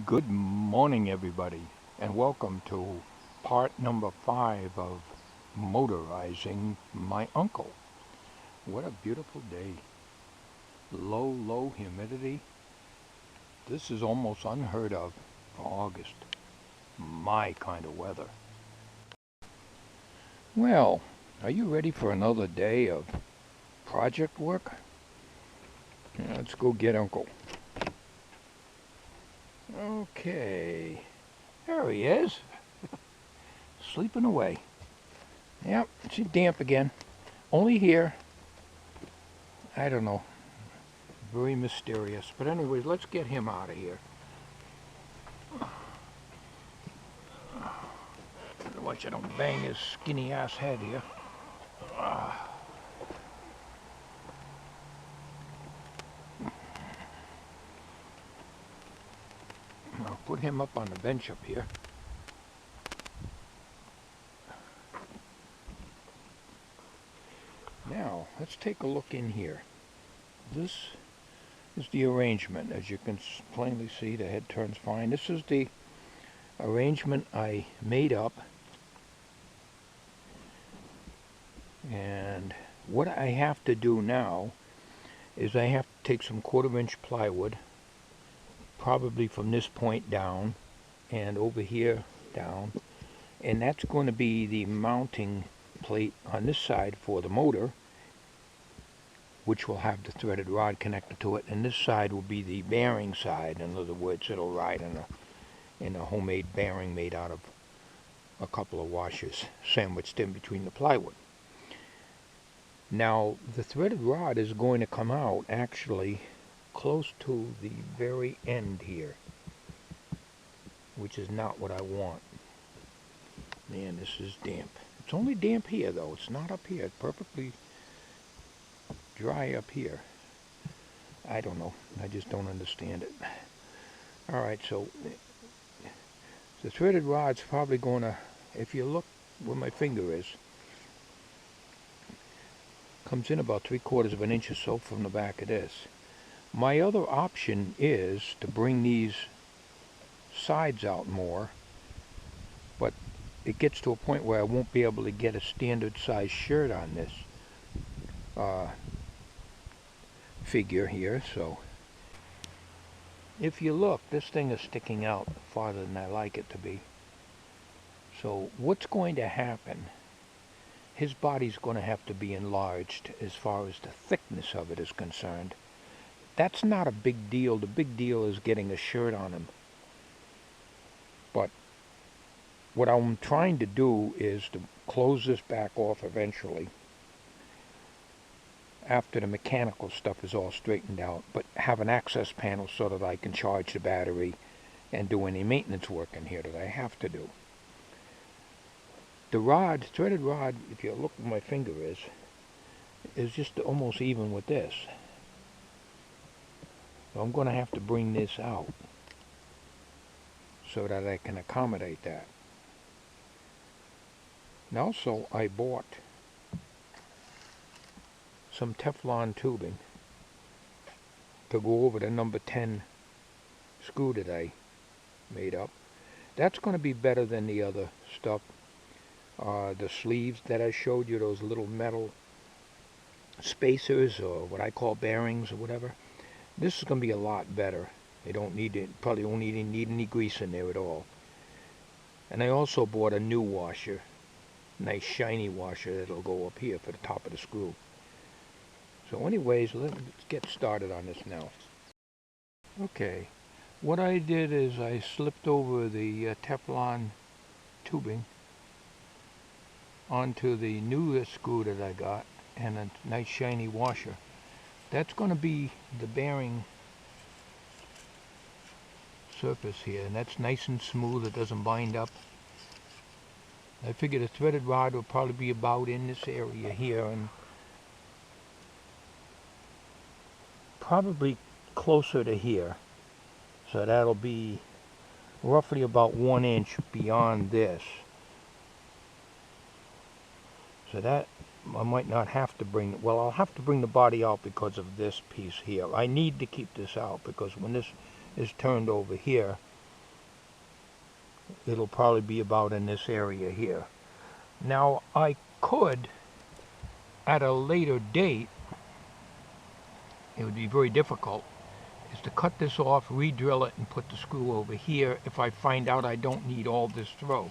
Good morning, everybody, and welcome to part number 5 of Motorizing My Uncle. What a beautiful day. Low humidity. This is almost unheard of for August. My kind of weather. Well, are you ready for another day of project work? Let's go get Uncle. Okay, there he is, sleeping away. Yep, she's damp again. Only here. I don't know. Very mysterious. But anyways, let's get him out of here. Watch I don't bang his skinny ass head here. I'll put him up on the bench up here. Now, let's take a look in here. This is the arrangement. As you can plainly see, the head turns fine. This is the arrangement I made up. And what I have to do now is I have to take some 1/4-inch plywood, probably from this point down and over here down, and that's going to be the mounting plate on this side for the motor, which will have the threaded rod connected to it, and this side will be the bearing side. In other words, it'll ride in a homemade bearing made out of a couple of washers sandwiched in between the plywood. Now, the threaded rod is going to come out actually close to the very end here, which is not what I want. Man, this is damp. It's only damp here, though. It's not up here. It's perfectly dry up here. I don't know. I just don't understand it. Alright, so the threaded rod's probably going to, if you look where my finger is, comes in about 3/4 of an inch or so from the back of this. My other option is to bring these sides out more, but it gets to a point where I won't be able to get a standard size shirt on this figure here. So if you look, this thing is sticking out farther than I like it to be. So what's going to happen, his body's going to have to be enlarged as far as the thickness of it is concerned. That's not a big deal. The big deal is getting a shirt on him. But what I'm trying to do is to close this back off eventually, after the mechanical stuff is all straightened out, but have an access panel so that I can charge the battery and do any maintenance work in here that I have to do. The rod, threaded rod, if you look where my finger is just almost even with this. So I'm going to have to bring this out so that I can accommodate that. And also, I bought some Teflon tubing to go over the number 10 screw that I made up. That's going to be better than the other stuff. The sleeves that I showed you, those little metal spacers, or what I call bearings or whatever, this is going to be a lot better. They don't need it, probably won't need any grease in there at all. And I also bought a new washer, nice shiny washer that'll go up here for the top of the screw. So anyways, let's get started on this now. Okay, what I did is I slipped over the Teflon tubing onto the newest screw that I got and a nice shiny washer. That's going to be the bearing surface here, and that's nice and smooth. It doesn't bind up. I figured a threaded rod will probably be about in this area here, and probably closer to here. So that'll be roughly about 1 inch beyond this. So that I might not have to bring, well, I'll have to bring the body out because of this piece here. I need to keep this out because when this is turned over here, It'll probably be about in this area here. Now I could, at a later date, it would be very difficult, is to cut this off, re-drill it, and put the screw over here if I find out I don't need all this throw.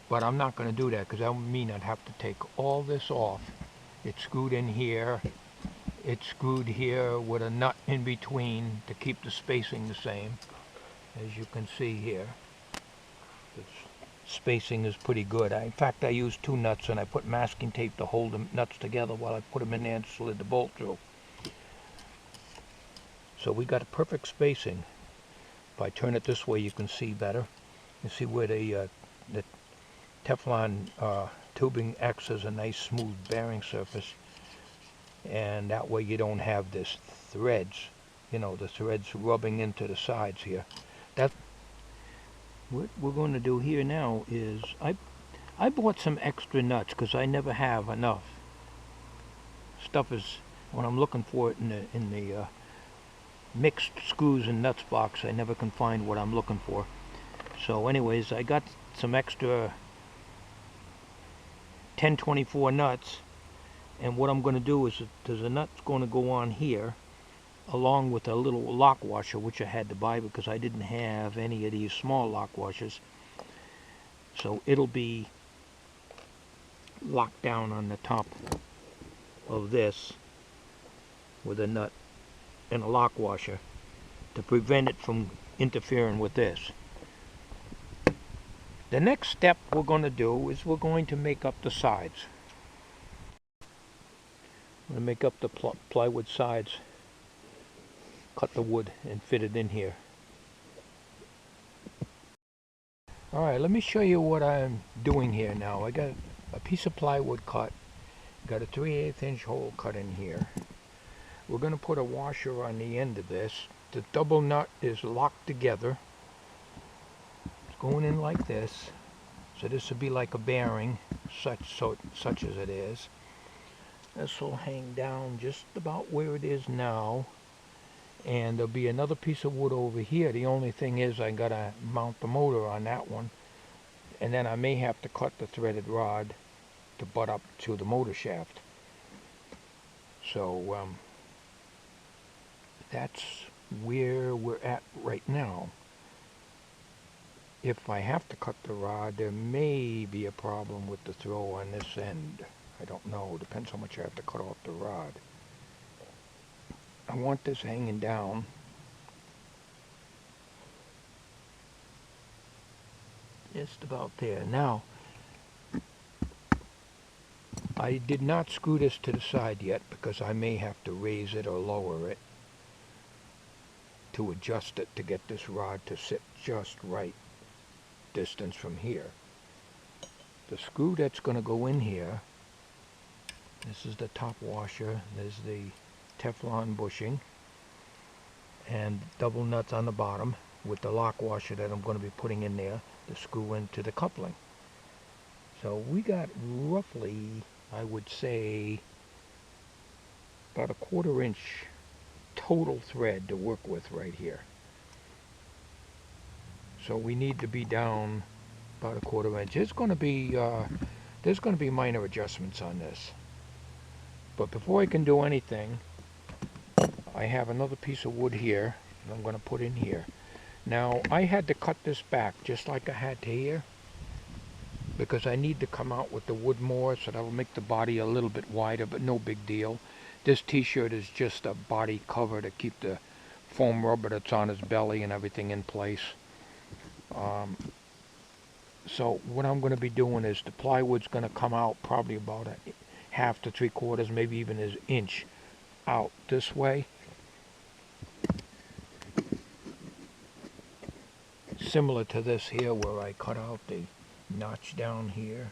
But I'm not going to do that because that would mean I'd have to take all this off. It's screwed in here. It's screwed here with a nut in between to keep the spacing the same. As you can see here, the spacing is pretty good. In fact, I used 2 nuts and I put masking tape to hold the nuts together while I put them in there and slid the bolt through. So we got a perfect spacing. If I turn it this way, you can see better. You see where the Teflon tubing acts as a nice smooth bearing surface, and that way you don't have this threads, the threads rubbing into the sides here. That's what we're going to do here now. Is I bought some extra nuts because I never have enough. Stuff is, when I'm looking for it in the mixed screws and nuts box, I never can find what I'm looking for. So anyways, I got some extra 1024 nuts, and what I'm going to do is there's a nut going to go on here along with a little lock washer, which I had to buy because I didn't have any of these small lock washers. So it'll be locked down on the top of this with a nut and a lock washer to prevent it from interfering with this. The next step we're going to do is we're going to make up the sides. I'm going to make up the plywood sides, cut the wood and fit it in here. Alright, let me show you what I'm doing here now. I got a piece of plywood cut, got a 3/8 inch hole cut in here. We're going to put a washer on the end of this. The double nut is locked together. It's going in like this. So this will be like a bearing, such as it is. This will hang down just about where it is now. And there'll be another piece of wood over here. The only thing is I gotta mount the motor on that one. And then I may have to cut the threaded rod to butt up to the motor shaft. So that's where we're at right now. If I have to cut the rod, there may be a problem with the throw on this end. I don't know. Depends how much I have to cut off the rod. I want this hanging down. Just about there. Now, I did not screw this to the side yet because I may have to raise it or lower it to adjust it to get this rod to sit just right distance from here. The screw that's going to go in here, this is the top washer, there's the Teflon bushing, and double nuts on the bottom with the lock washer that I'm going to be putting in there to screw into the coupling. So we got roughly, I would say, about a 1/4 inch total thread to work with right here. So we need to be down about a 1/4 inch. It's going to be there's going to be minor adjustments on this. But before I can do anything, I have another piece of wood here that I'm going to put in here. Now I had to cut this back just like I had to here because I need to come out with the wood more, so that will make the body a little bit wider, but no big deal. This t-shirt is just a body cover to keep the foam rubber that's on his belly and everything in place. So what I'm going to be doing is the plywood's going to come out probably about a 1/2 to 3/4, maybe even an inch out this way. Similar to this here where I cut out the notch down here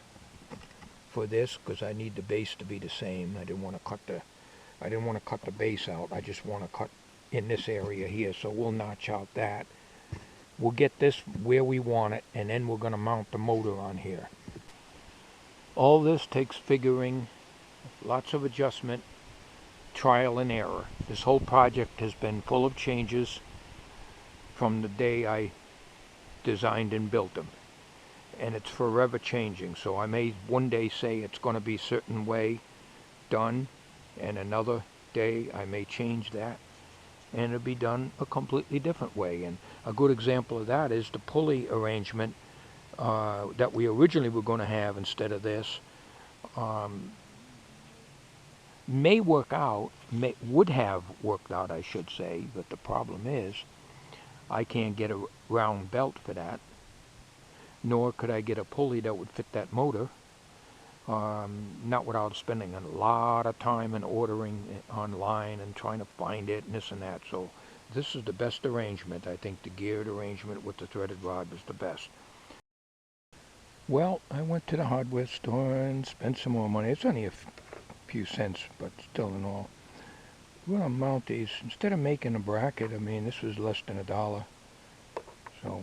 for this because I need the base to be the same. I didn't want to cut the base out. I just want to cut in this area here, so we'll notch out that. We'll get this where we want it, and then we're going to mount the motor on here. All this takes figuring, lots of adjustment, trial and error. This whole project has been full of changes from the day I designed and built them. and it's forever changing. So I may one day say it's going to be a certain way done, and another day I may change that and it'll be done a completely different way. And a good example of that is the pulley arrangement that we originally were going to have instead of this. May work out, would have worked out, I should say, but the problem is I can't get a round belt for that, nor could I get a pulley that would fit that motor, not without spending a lot of time and ordering it online and trying to find it and this and that. So this is the best arrangement. I think the geared arrangement with the threaded rod was the best. Well, I went to the hardware store and spent some more money. It's only a few cents, but still in all. We're going to mount these. Instead of making a bracket, I mean, this was less than $1. So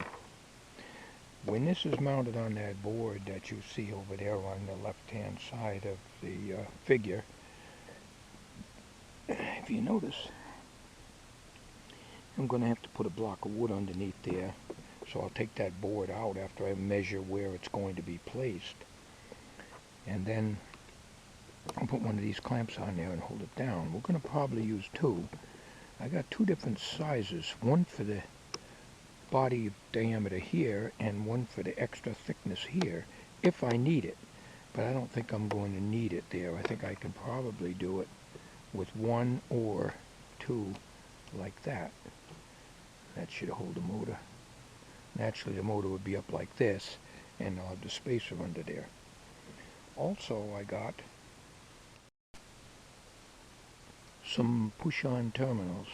when this is mounted on that board that you see over there on the left-hand side of the figure, if you notice, I'm going to have to put a block of wood underneath there. So I'll take that board out after I measure where it's going to be placed. And then I'll put one of these clamps on there and hold it down. We're going to probably use two. I got two different sizes, one for the body diameter here and one for the extra thickness here, if I need it. But I don't think I'm going to need it there. I think I can probably do it with one or two like that. That should hold the motor. Naturally, the motor would be up like this, and I'll have the spacer under there. Also, I got some push-on terminals.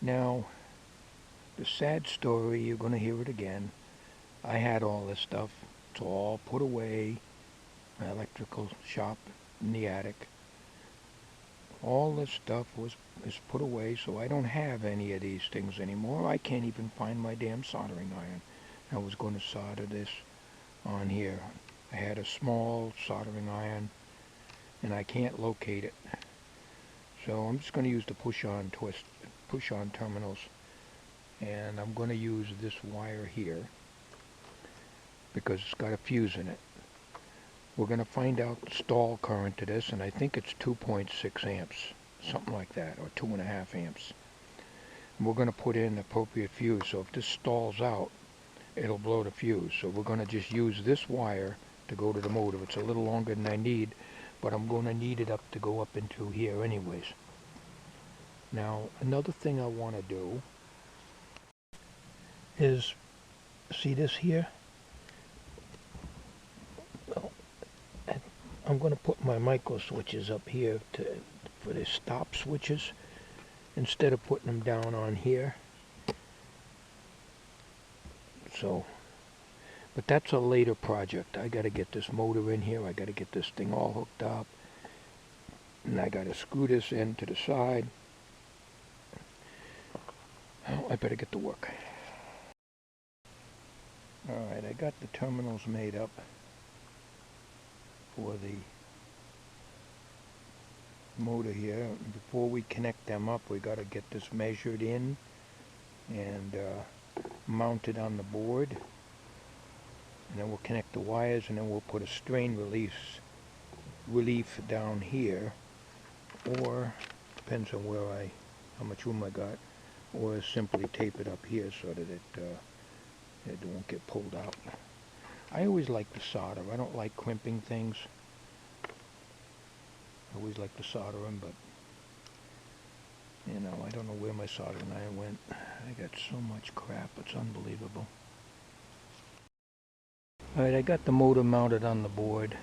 Now, the sad story, you're going to hear it again. I had all this stuff. It's all put away. My electrical shop in the attic. All this stuff is put away, so I don't have any of these things anymore. I can't even find my damn soldering iron. I was going to solder this on here. I had a small soldering iron, and I can't locate it. So I'm just going to use the push-on terminals, and I'm going to use this wire here because it's got a fuse in it. We're going to find out the stall current to this, and I think it's 2.6 amps, something like that, or 2.5 amps. And we're going to put in the appropriate fuse, so if this stalls out, it'll blow the fuse. So we're going to just use this wire to go to the motor. It's a little longer than I need, but I'm going to need it up to go up into here anyways. Now, another thing I want to do is, see this here? I'm going to put my micro switches up here for the stop switches instead of putting them down on here. So, but that's a later project. I got to get this motor in here. I got to get this thing all hooked up, and I got to screw this in to the side. Oh, I better get to work. All right, I got the terminals made up for the motor here. Before we connect them up, we got to get this measured in and mounted on the board, and then we'll connect the wires, and then we'll put a strain relief down here, or depends on how much room I got, or simply tape it up here so that it won't get pulled out. I always like to solder. I don't like crimping things. I always like to solder them, but you know, I don't know where my soldering iron went. I got so much crap, it's unbelievable. Alright, I got the motor mounted on the board.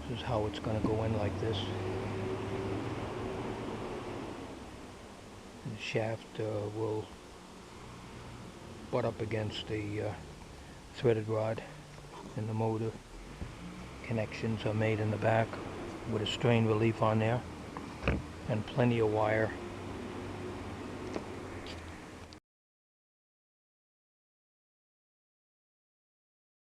This is how it's going to go in, like this. The shaft will butt up against the threaded rod, and the motor connections are made in the back with a strain relief on there and plenty of wire